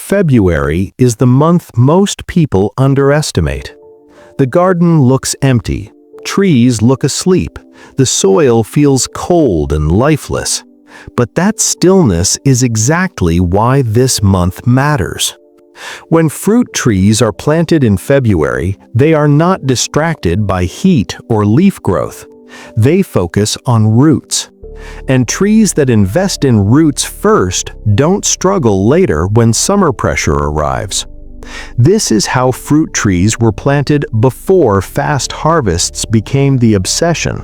February is the month most people underestimate. The garden looks empty, trees look asleep, the soil feels cold and lifeless. But that stillness is exactly why this month matters. When fruit trees are planted in February, they are not distracted by heat or leaf growth. They focus on roots. And trees that invest in roots first don't struggle later when summer pressure arrives. This is how fruit trees were planted before fast harvests became the obsession.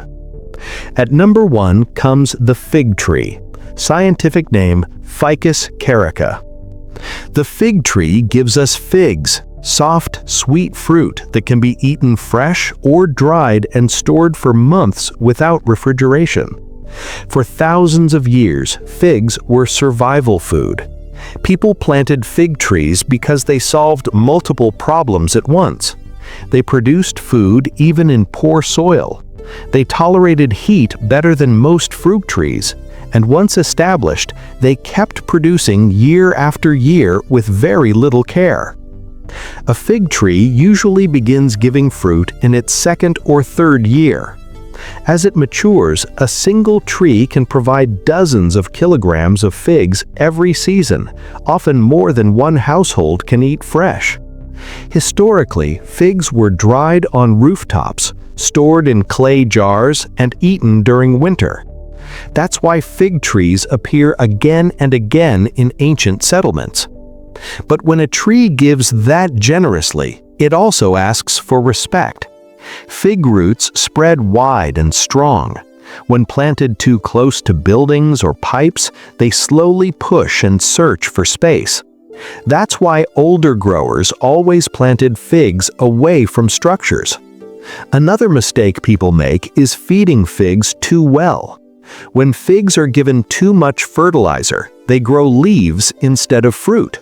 At number 1 comes the fig tree, scientific name Ficus carica. The fig tree gives us figs, soft, sweet fruit that can be eaten fresh or dried and stored for months without refrigeration. For thousands of years, figs were survival food. People planted fig trees because they solved multiple problems at once. They produced food even in poor soil. They tolerated heat better than most fruit trees, and once established, they kept producing year after year with very little care. A fig tree usually begins giving fruit in its second or third year. As it matures, a single tree can provide dozens of kilograms of figs every season, often more than one household can eat fresh. Historically, figs were dried on rooftops, stored in clay jars, and eaten during winter. That's why fig trees appear again and again in ancient settlements. But when a tree gives that generously, it also asks for respect. Fig roots spread wide and strong. When planted too close to buildings or pipes, they slowly push and search for space. That's why older growers always planted figs away from structures. Another mistake people make is feeding figs too well. When figs are given too much fertilizer, they grow leaves instead of fruit.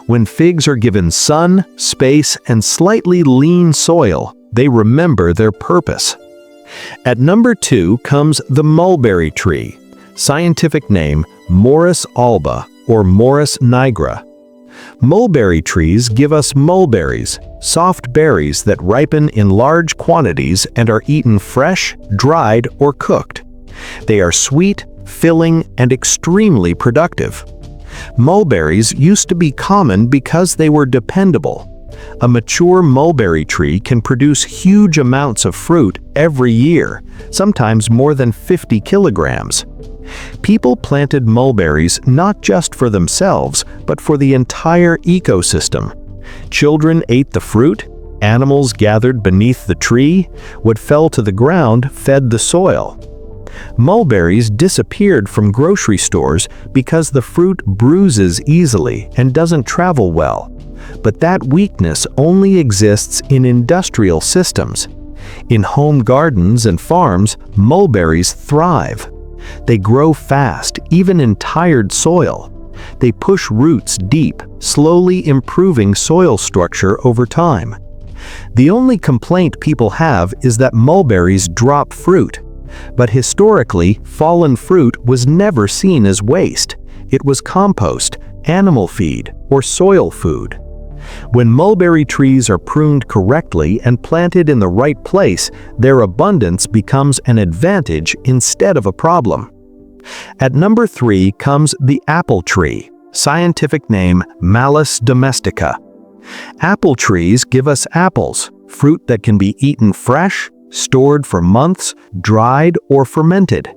When figs are given sun, space, and slightly lean soil, they remember their purpose. At number 2 comes the mulberry tree, scientific name Morus alba or Morus nigra. Mulberry trees give us mulberries, soft berries that ripen in large quantities and are eaten fresh, dried, or cooked. They are sweet, filling, and extremely productive. Mulberries used to be common because they were dependable. A mature mulberry tree can produce huge amounts of fruit every year, sometimes more than 50 kilograms. People planted mulberries not just for themselves, but for the entire ecosystem. Children ate the fruit, animals gathered beneath the tree, what fell to the ground fed the soil. Mulberries disappeared from grocery stores because the fruit bruises easily and doesn't travel well. But that weakness only exists in industrial systems. In home gardens and farms, mulberries thrive. They grow fast, even in tired soil. They push roots deep, slowly improving soil structure over time. The only complaint people have is that mulberries drop fruit. But historically, fallen fruit was never seen as waste. It was compost, animal feed, or soil food. When mulberry trees are pruned correctly and planted in the right place, their abundance becomes an advantage instead of a problem. At number 3 comes the apple tree, scientific name Malus domestica. Apple trees give us apples, fruit that can be eaten fresh, stored for months, dried, or fermented.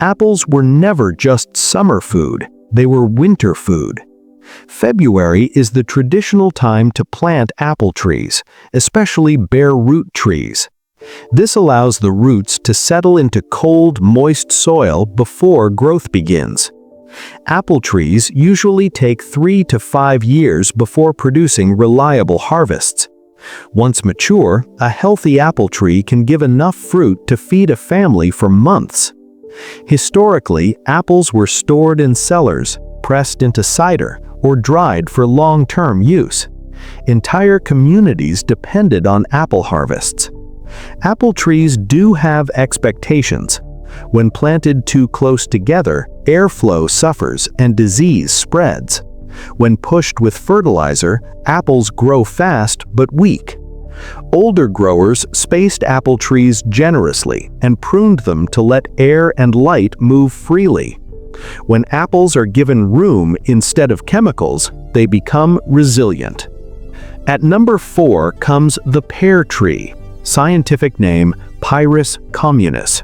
Apples were never just summer food, they were winter food. February is the traditional time to plant apple trees, especially bare root trees. This allows the roots to settle into cold, moist soil before growth begins. Apple trees usually take 3 to 5 years before producing reliable harvests. Once mature, a healthy apple tree can give enough fruit to feed a family for months. Historically, apples were stored in cellars, pressed into cider, or dried for long-term use. Entire communities depended on apple harvests. Apple trees do have expectations. When planted too close together, airflow suffers and disease spreads. When pushed with fertilizer, apples grow fast but weak. Older growers spaced apple trees generously and pruned them to let air and light move freely. When apples are given room instead of chemicals, they become resilient. At number 4 comes the pear tree, scientific name Pyrus communis.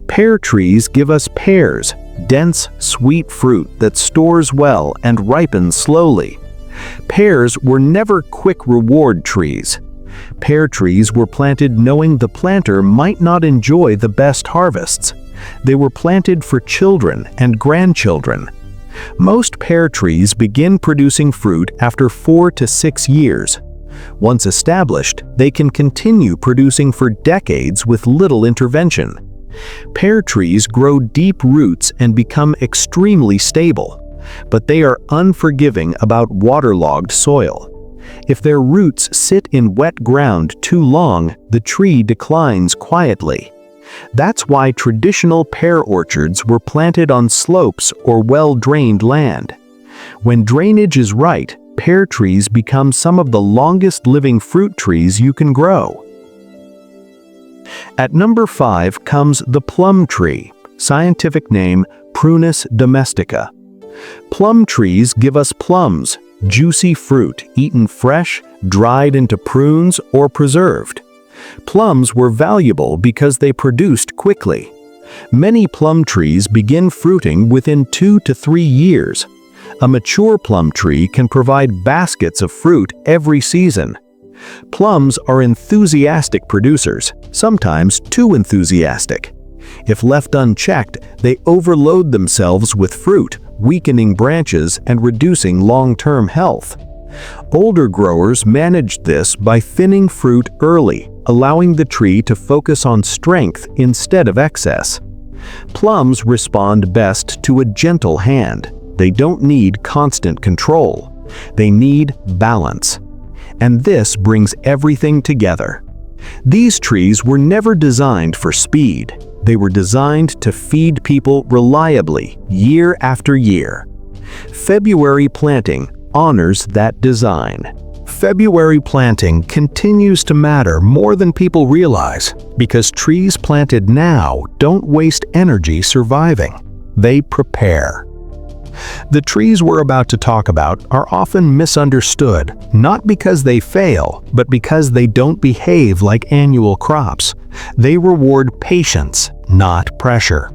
Pear trees give us pears, dense, sweet fruit that stores well and ripens slowly. Pears were never quick reward trees. Pear trees were planted knowing the planter might not enjoy the best harvests. They were planted for children and grandchildren. Most pear trees begin producing fruit after 4 to 6 years. Once established, they can continue producing for decades with little intervention. Pear trees grow deep roots and become extremely stable, but they are unforgiving about waterlogged soil. If their roots sit in wet ground too long, the tree declines quietly. That's why traditional pear orchards were planted on slopes or well-drained land. When drainage is right, pear trees become some of the longest living fruit trees you can grow. At number 5 comes the plum tree, scientific name Prunus domestica. Plum trees give us plums, juicy fruit eaten fresh, dried into prunes, or preserved. Plums were valuable because they produced quickly. Many plum trees begin fruiting within 2 to 3 years. A mature plum tree can provide baskets of fruit every season. Plums are enthusiastic producers, sometimes too enthusiastic. If left unchecked, they overload themselves with fruit, weakening branches and reducing long-term health. Older growers managed this by thinning fruit early, allowing the tree to focus on strength instead of excess. Plums respond best to a gentle hand. They don't need constant control. They need balance. And this brings everything together. These trees were never designed for speed. They were designed to feed people reliably, year after year. February planting honors that design. February planting continues to matter more than people realize because trees planted now don't waste energy surviving. They prepare. The trees we're about to talk about are often misunderstood, not because they fail, but because they don't behave like annual crops. They reward patience, not pressure.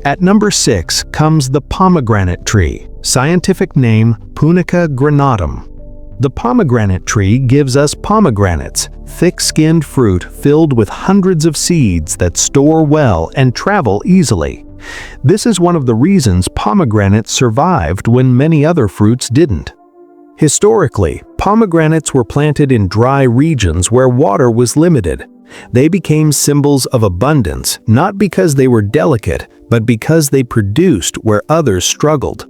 At number 6 comes the pomegranate tree, scientific name Punica granatum. The pomegranate tree gives us pomegranates, thick-skinned fruit filled with hundreds of seeds that store well and travel easily. This is one of the reasons pomegranates survived when many other fruits didn't. Historically, pomegranates were planted in dry regions where water was limited. They became symbols of abundance, not because they were delicate, but because they produced where others struggled.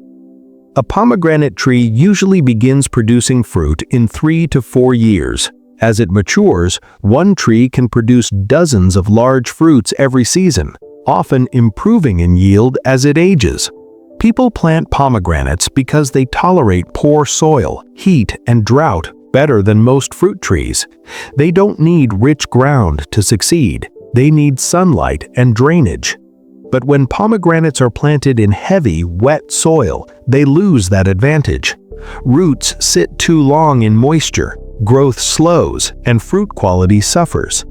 A pomegranate tree usually begins producing fruit in 3 to 4 years. As it matures, one tree can produce dozens of large fruits every season, often improving in yield as it ages. People plant pomegranates because they tolerate poor soil, heat, and drought better than most fruit trees. They don't need rich ground to succeed. They need sunlight and drainage. But when pomegranates are planted in heavy, wet soil, they lose that advantage. Roots sit too long in moisture, growth slows, and fruit quality suffers.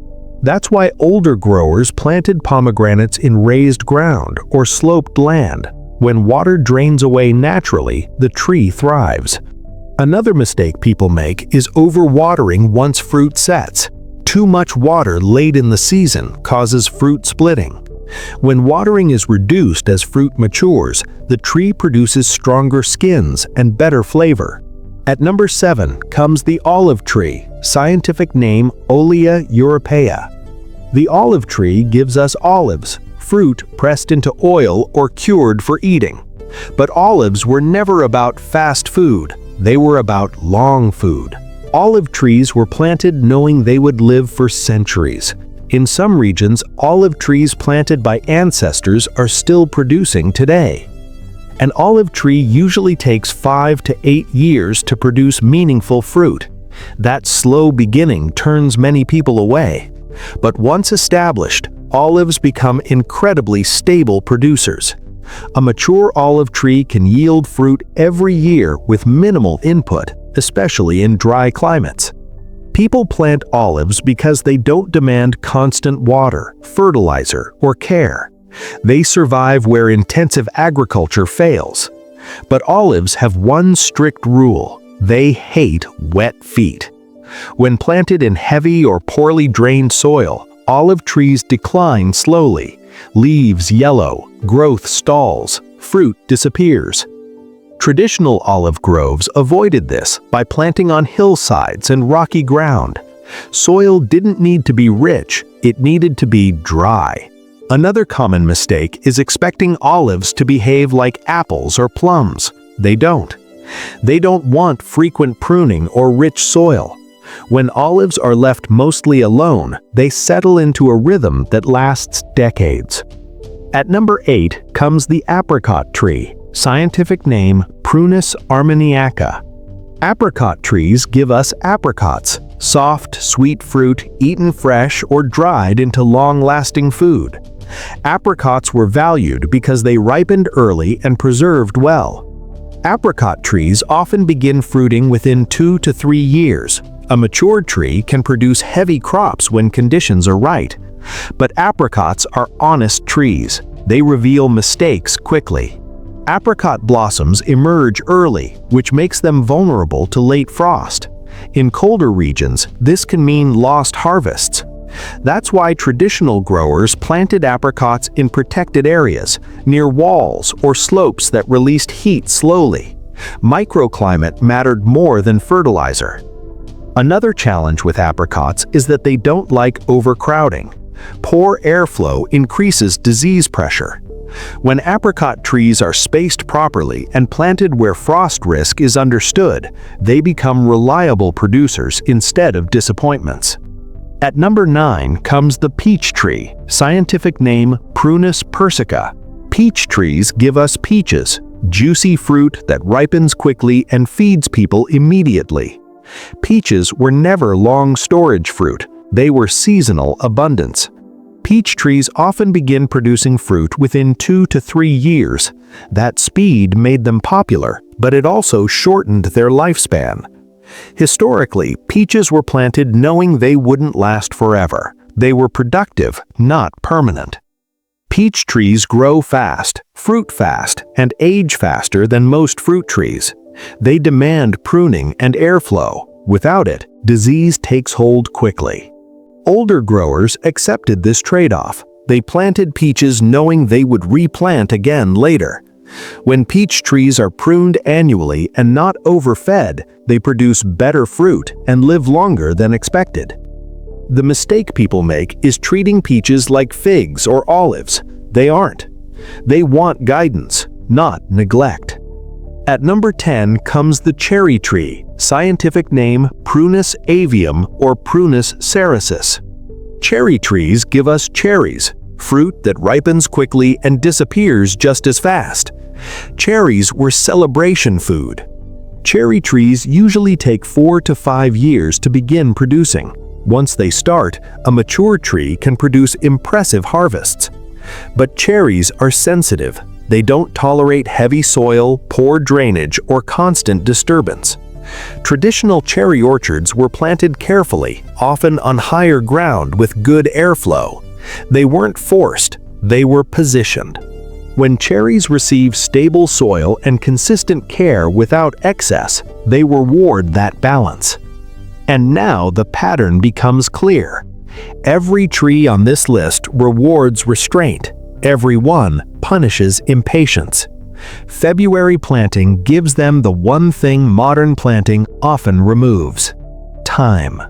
That's why older growers planted pomegranates in raised ground or sloped land. When water drains away naturally, the tree thrives. Another mistake people make is overwatering once fruit sets. Too much water late in the season causes fruit splitting. When watering is reduced as fruit matures, the tree produces stronger skins and better flavor. At number 7 comes the olive tree, scientific name Olea europaea. The olive tree gives us olives, fruit pressed into oil or cured for eating. But olives were never about fast food. They were about long food. Olive trees were planted knowing they would live for centuries. In some regions, olive trees planted by ancestors are still producing today. An olive tree usually takes 5 to 8 years to produce meaningful fruit. That slow beginning turns many people away. But once established, olives become incredibly stable producers. A mature olive tree can yield fruit every year with minimal input, especially in dry climates. People plant olives because they don't demand constant water, fertilizer, or care. They survive where intensive agriculture fails. But olives have one strict rule: they hate wet feet. When planted in heavy or poorly drained soil, olive trees decline slowly. Leaves yellow, growth stalls, fruit disappears. Traditional olive groves avoided this by planting on hillsides and rocky ground. Soil didn't need to be rich, it needed to be dry. Another common mistake is expecting olives to behave like apples or plums. They don't. They don't want frequent pruning or rich soil. When olives are left mostly alone, they settle into a rhythm that lasts decades. At number 8 comes the apricot tree, scientific name Prunus armeniaca. Apricot trees give us apricots, soft, sweet fruit eaten fresh or dried into long-lasting food. Apricots were valued because they ripened early and preserved well. Apricot trees often begin fruiting within 2 to 3 years. A mature tree can produce heavy crops when conditions are right. But apricots are honest trees. They reveal mistakes quickly. Apricot blossoms emerge early, which makes them vulnerable to late frost. In colder regions, this can mean lost harvests. That's why traditional growers planted apricots in protected areas, near walls or slopes that released heat slowly. Microclimate mattered more than fertilizer. Another challenge with apricots is that they don't like overcrowding. Poor airflow increases disease pressure. When apricot trees are spaced properly and planted where frost risk is understood, they become reliable producers instead of disappointments. At number 9 comes the peach tree, scientific name Prunus persica. Peach trees give us peaches, juicy fruit that ripens quickly and feeds people immediately. Peaches were never long storage fruit, they were seasonal abundance. Peach trees often begin producing fruit within 2 to 3 years. That speed made them popular, but it also shortened their lifespan. Historically, peaches were planted knowing they wouldn't last forever. They were productive, not permanent. Peach trees grow fast, fruit fast, and age faster than most fruit trees. They demand pruning and airflow. Without it, disease takes hold quickly. Older growers accepted this trade-off. They planted peaches knowing they would replant again later. When peach trees are pruned annually and not overfed, they produce better fruit and live longer than expected. The mistake people make is treating peaches like figs or olives. They aren't. They want guidance, not neglect. At number 10 comes the cherry tree, scientific name Prunus avium or Prunus cerasus. Cherry trees give us cherries, fruit that ripens quickly and disappears just as fast. Cherries were celebration food. Cherry trees usually take 4 to 5 years to begin producing. Once they start, a mature tree can produce impressive harvests. But cherries are sensitive. They don't tolerate heavy soil, poor drainage, or constant disturbance. Traditional cherry orchards were planted carefully, often on higher ground with good airflow. They weren't forced, they were positioned. When cherries receive stable soil and consistent care without excess, they reward that balance. And now the pattern becomes clear. Every tree on this list rewards restraint. Every one punishes impatience. February planting gives them the one thing modern planting often removes: time.